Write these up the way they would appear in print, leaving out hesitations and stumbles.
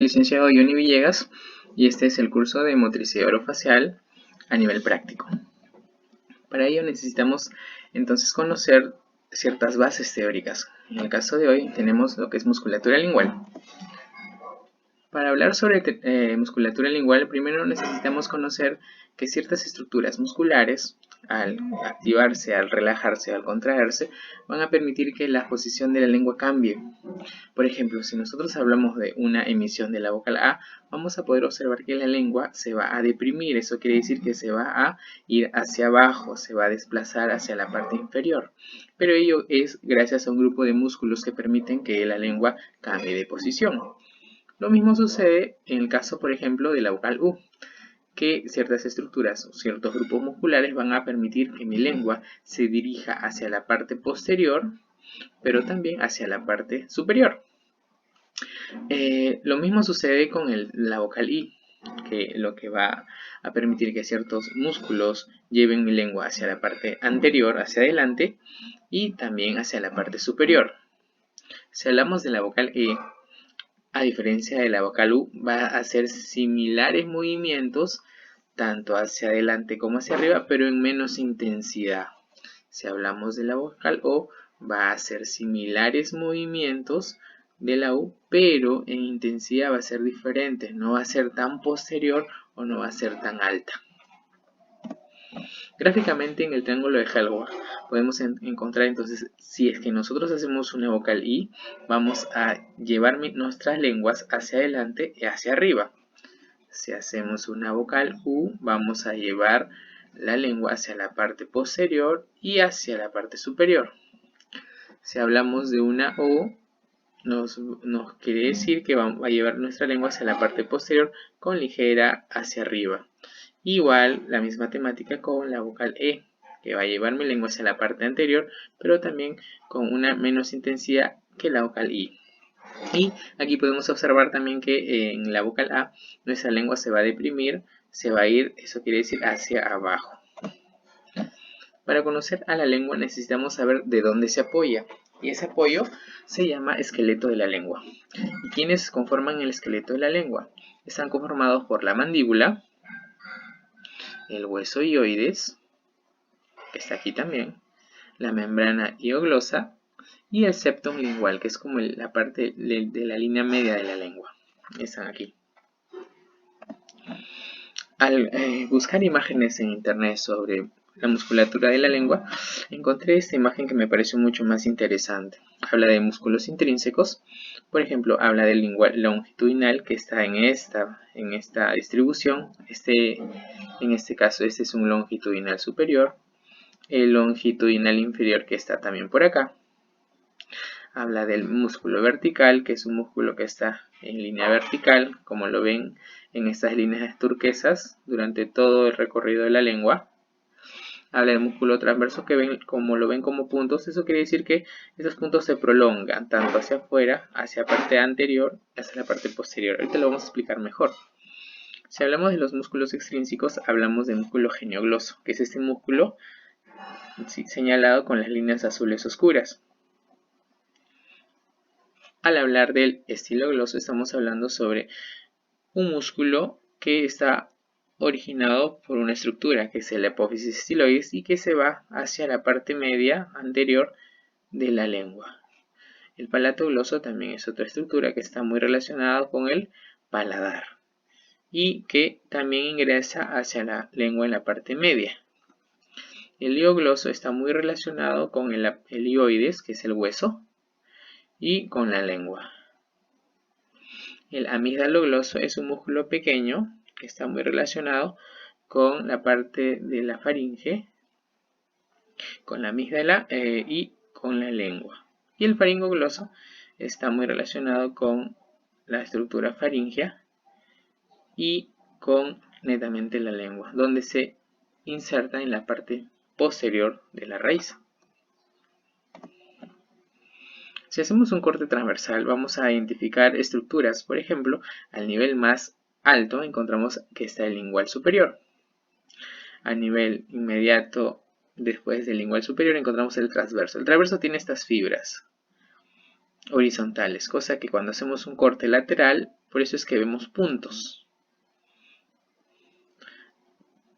Licenciado Johnny Villegas y este es el curso de motricidad orofacial a nivel práctico. Para ello necesitamos entonces conocer ciertas bases teóricas. En el caso de hoy tenemos lo que es musculatura lingual. Para hablar sobre musculatura lingual, primero necesitamos conocer que ciertas estructuras musculares, al activarse, al relajarse, al contraerse, van a permitir que la posición de la lengua cambie. Por ejemplo, si nosotros hablamos de una emisión de la vocal A, vamos a poder observar que la lengua se va a deprimir. Eso quiere decir que se va a ir hacia abajo, se va a desplazar hacia la parte inferior. Pero ello es gracias a un grupo de músculos que permiten que la lengua cambie de posición. Lo mismo sucede en el caso, por ejemplo, de la vocal U, que ciertas estructuras o ciertos grupos musculares van a permitir que mi lengua se dirija hacia la parte posterior, pero también hacia la parte superior. Lo mismo sucede con la vocal I, que lo que va a permitir que ciertos músculos lleven mi lengua hacia la parte anterior, hacia adelante, y también hacia la parte superior. Si hablamos de la vocal E, a diferencia de la vocal U, va a hacer similares movimientos tanto hacia adelante como hacia arriba, pero en menos intensidad. Si hablamos de la vocal O, va a hacer similares movimientos de la U, pero en intensidad va a ser diferente. No va a ser tan posterior o no va a ser tan alta. Gráficamente en el triángulo de Helmholtz podemos encontrar entonces, si es que nosotros hacemos una vocal I, vamos a llevar nuestras lenguas hacia adelante y hacia arriba. Si hacemos una vocal U, vamos a llevar la lengua hacia la parte posterior y hacia la parte superior. Si hablamos de una O, nos quiere decir que va a llevar nuestra lengua hacia la parte posterior con ligera hacia arriba. Igual la misma temática con la vocal E, que va a llevar mi lengua hacia la parte anterior, pero también con una menos intensidad que la vocal I. Y aquí podemos observar también que en la vocal A nuestra lengua se va a deprimir, se va a ir, eso quiere decir hacia abajo. Para conocer a la lengua necesitamos saber de dónde se apoya, y ese apoyo se llama esqueleto de la lengua. ¿Y quiénes conforman el esqueleto de la lengua? Están conformados por la mandíbula, el hueso hioides, que está aquí también, la membrana hioglosa y el septum lingual, que es como la parte de la línea media de la lengua. Están aquí. Al buscar imágenes en internet sobre la musculatura de la lengua, encontré esta imagen que me pareció mucho más interesante. Habla de músculos intrínsecos, por ejemplo, habla del lingual longitudinal que está en esta distribución. En este caso, este es un longitudinal superior, el longitudinal inferior que está también por acá. Habla del músculo vertical, que es un músculo que está en línea vertical, como lo ven en estas líneas turquesas durante todo el recorrido de la lengua. Habla del músculo transverso, que lo ven como puntos. Eso quiere decir que esos puntos se prolongan tanto hacia afuera, hacia la parte anterior, hacia la parte posterior. Ahorita lo vamos a explicar mejor. Si hablamos de los músculos extrínsecos, hablamos del músculo geniogloso, que es este músculo señalado con las líneas azules oscuras. Al hablar del estilogloso, estamos hablando sobre un músculo que está originado por una estructura que es el apófisis estiloides y que se va hacia la parte media anterior de la lengua. El palato gloso también es otra estructura que está muy relacionada con el paladar y que también ingresa hacia la lengua en la parte media. El hiogloso está muy relacionado con el hioides, que es el hueso, y con la lengua. El amigdalogloso es un músculo pequeño que está muy relacionado con la parte de la faringe, con la amígdala y con la lengua. Y el faringogloso está muy relacionado con la estructura faringea y con netamente la lengua, donde se inserta en la parte posterior de la raíz. Si hacemos un corte transversal, vamos a identificar estructuras. Por ejemplo, al nivel más alto encontramos que está el lingual superior. A nivel inmediato, después del lingual superior, encontramos el transverso. El transverso tiene estas fibras horizontales, cosa que cuando hacemos un corte lateral Por eso es que vemos puntos.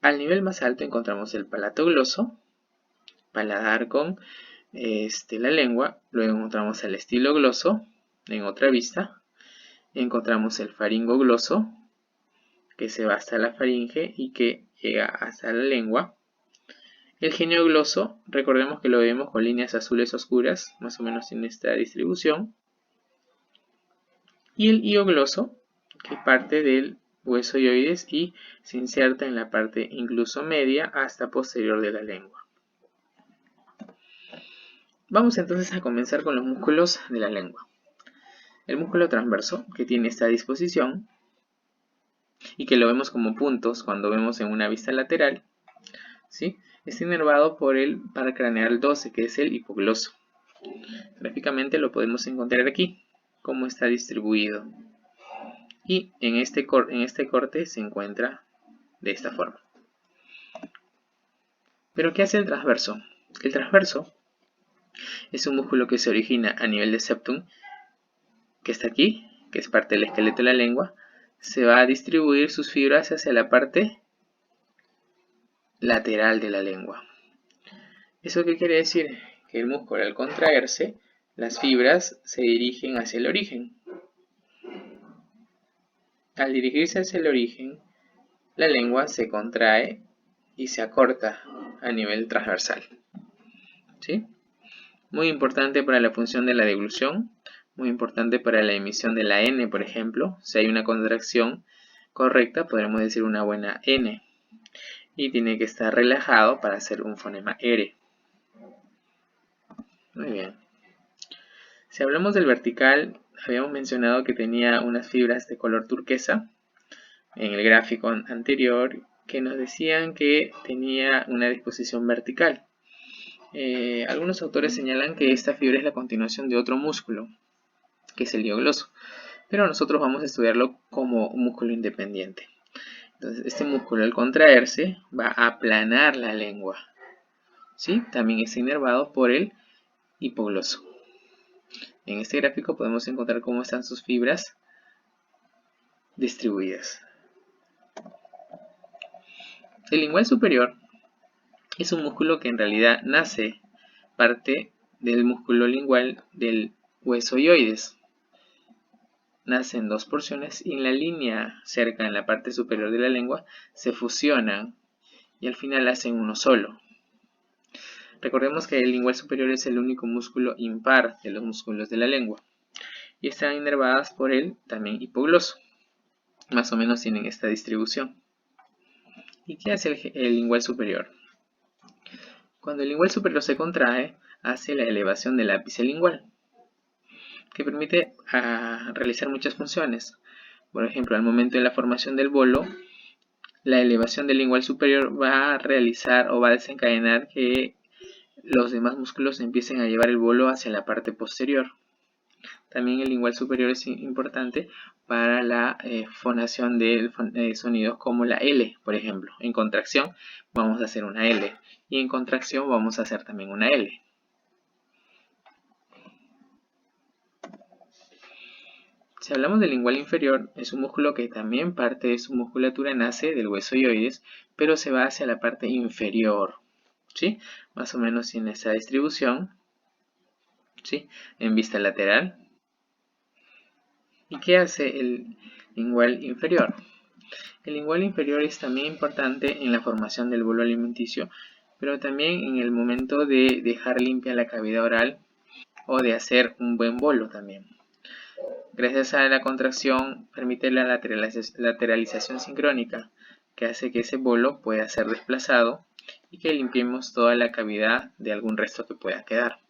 Al nivel más alto encontramos el palato gloso, paladar con la lengua. Luego encontramos el estilo gloso en otra vista. Encontramos el faringo gloso, que se va hasta la faringe y que llega hasta la lengua. El genio gloso, recordemos que lo vemos con líneas azules oscuras, más o menos en esta distribución. Y el hiogloso, que parte del hueso hioides y se inserta en la parte incluso media hasta posterior de la lengua. Vamos entonces a comenzar con los músculos de la lengua. El músculo transverso, que tiene esta disposición y que lo vemos como puntos cuando vemos en una vista lateral, ¿sí? Está inervado por el par craneal 12, que es el hipogloso. Gráficamente lo podemos encontrar aquí, cómo está distribuido. Y en este corte se encuentra de esta forma. ¿Pero qué hace el transverso? El transverso es un músculo que se origina a nivel de septum, que está aquí, que es parte del esqueleto de la lengua. Se va a distribuir sus fibras hacia la parte lateral de la lengua. ¿Eso qué quiere decir? Que el músculo, al contraerse, las fibras se dirigen hacia el origen. Al dirigirse hacia el origen, la lengua se contrae y se acorta a nivel transversal. ¿Sí? Muy importante para la función de la deglución, muy importante para la emisión de la N, por ejemplo. Si hay una contracción correcta, podremos decir una buena N. Y tiene que estar relajado para hacer un fonema R. Muy bien. Si hablamos del vertical, habíamos mencionado que tenía unas fibras de color turquesa en el gráfico anterior que nos decían que tenía una disposición vertical. Algunos autores señalan que esta fibra es la continuación de otro músculo, que es el hiogloso, pero nosotros vamos a estudiarlo como un músculo independiente. Entonces, este músculo al contraerse va a aplanar la lengua, ¿sí? También está inervado por el hipogloso. En este gráfico podemos encontrar cómo están sus fibras distribuidas. El lingual superior es un músculo que en realidad nace parte del músculo lingual del hueso hioides. Nace en dos porciones y en la línea cerca, en la parte superior de la lengua, se fusionan y al final hacen uno solo. Recordemos que el lingual superior es el único músculo impar de los músculos de la lengua y están inervadas por el también hipogloso. Más o menos tienen esta distribución. ¿Y qué hace el lingual superior? Cuando el lingual superior se contrae, hace la elevación del ápice lingual, que permite realizar muchas funciones. Por ejemplo, al momento de la formación del bolo, la elevación del lingual superior va a realizar o va a desencadenar que los demás músculos empiecen a llevar el bolo hacia la parte posterior. También el lingual superior es importante para la fonación de sonidos como la L, por ejemplo. En contracción vamos a hacer una L y en contracción vamos a hacer también una L. Si hablamos del lingual inferior, es un músculo que también parte de su musculatura nace del hueso hioides, pero se va hacia la parte inferior, ¿sí? Más o menos en esa distribución, ¿sí? En vista lateral. ¿Y qué hace el lingual inferior? El lingual inferior es también importante en la formación del bolo alimenticio, pero también en el momento de dejar limpia la cavidad oral o de hacer un buen bolo también. Gracias a la contracción permite la lateralización sincrónica, que hace que ese bolo pueda ser desplazado y que limpiemos toda la cavidad de algún resto que pueda quedar.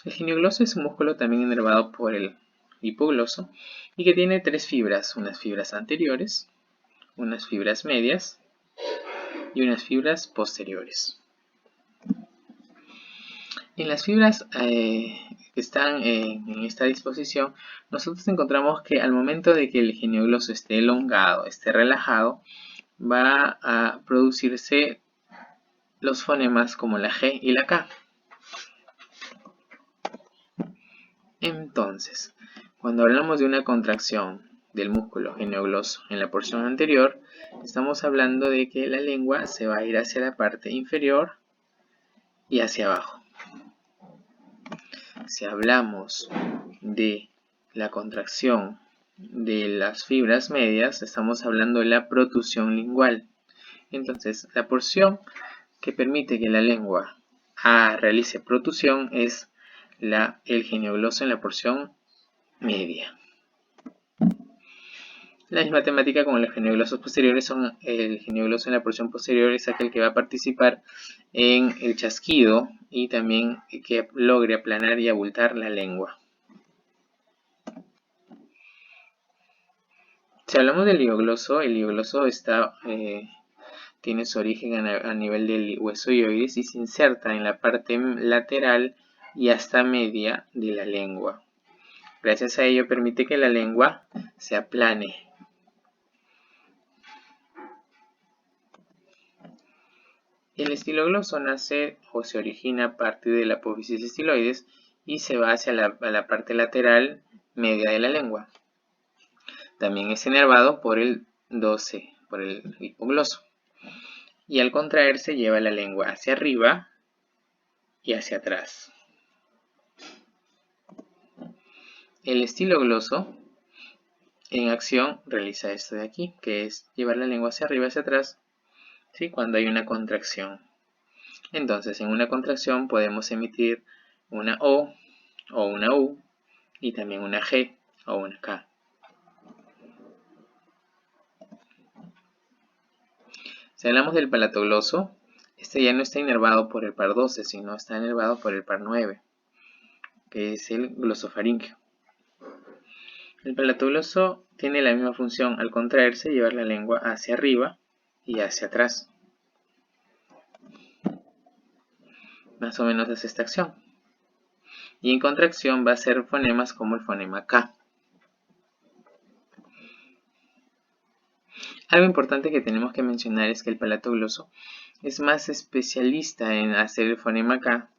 El geniogloso es un músculo también inervado por el hipogloso y que tiene tres fibras, unas fibras anteriores, unas fibras medias y unas fibras posteriores. En las fibras que están en esta disposición, nosotros encontramos que al momento de que el geniogloso esté elongado, esté relajado, va a producirse los fonemas como la G y la K. Entonces, cuando hablamos de una contracción del músculo genioglosso en la porción anterior, estamos hablando de que la lengua se va a ir hacia la parte inferior y hacia abajo. Si hablamos de la contracción de las fibras medias, estamos hablando de la protusión lingual. Entonces, la porción que permite que la lengua realice protusión es el geniogloso en la porción media. La misma temática con los genioglosos posteriores. El geniogloso en la porción posterior es aquel que va a participar en el chasquido y también que logre aplanar y abultar la lengua. Si hablamos del liogloso, el liogloso tiene su origen a nivel del hueso hioides y se inserta en la parte lateral y hasta media de la lengua. Gracias a ello permite que la lengua se aplane. El estilogloso nace o se origina a partir de la apófisis estiloides y se va hacia la parte lateral media de la lengua. También es inervado por el 12, por el hipogloso. Y al contraerse lleva la lengua hacia arriba y hacia atrás. El estilogloso en acción realiza esto de aquí, que es llevar la lengua hacia arriba y hacia atrás, ¿sí? Cuando hay una contracción. Entonces, en una contracción podemos emitir una O o una U y también una G o una K. Si hablamos del palatogloso, este ya no está inervado por el par 12, sino está inervado por el par 9, que es el glosofaríngeo. El palatogloso tiene la misma función al contraerse, llevar la lengua hacia arriba y hacia atrás. Más o menos es esta acción. Y en contracción va a ser fonemas como el fonema K. Algo importante que tenemos que mencionar es que el palatogloso es más especialista en hacer el fonema K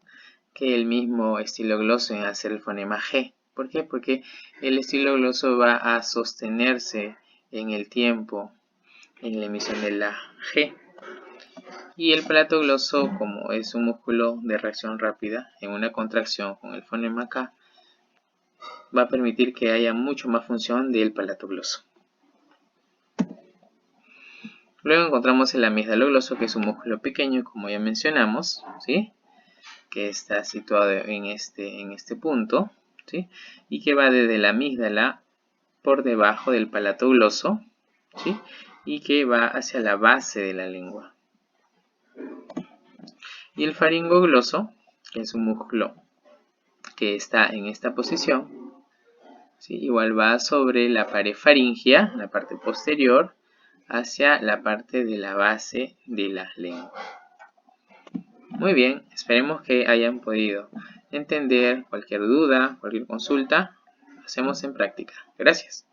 que el mismo estilogloso en hacer el fonema G. ¿Por qué? Porque el estilogloso va a sostenerse en el tiempo en la emisión de la G. Y el palatogloso, como es un músculo de reacción rápida, en una contracción con el fonema K, va a permitir que haya mucho más función del palatogloso. Luego encontramos el amigdalogloso, que es un músculo pequeño, como ya mencionamos, ¿sí? Que está situado en este punto, ¿sí? Y que va desde la amígdala por debajo del palatogloso, ¿sí? Y que va hacia la base de la lengua. Y el faringogloso, que es un músculo que está en esta posición, ¿sí? Igual va sobre la pared faríngea, la parte posterior, hacia la parte de la base de la lengua. Muy bien, esperemos que hayan podido entender. Cualquier duda, cualquier consulta, lo hacemos en práctica. Gracias.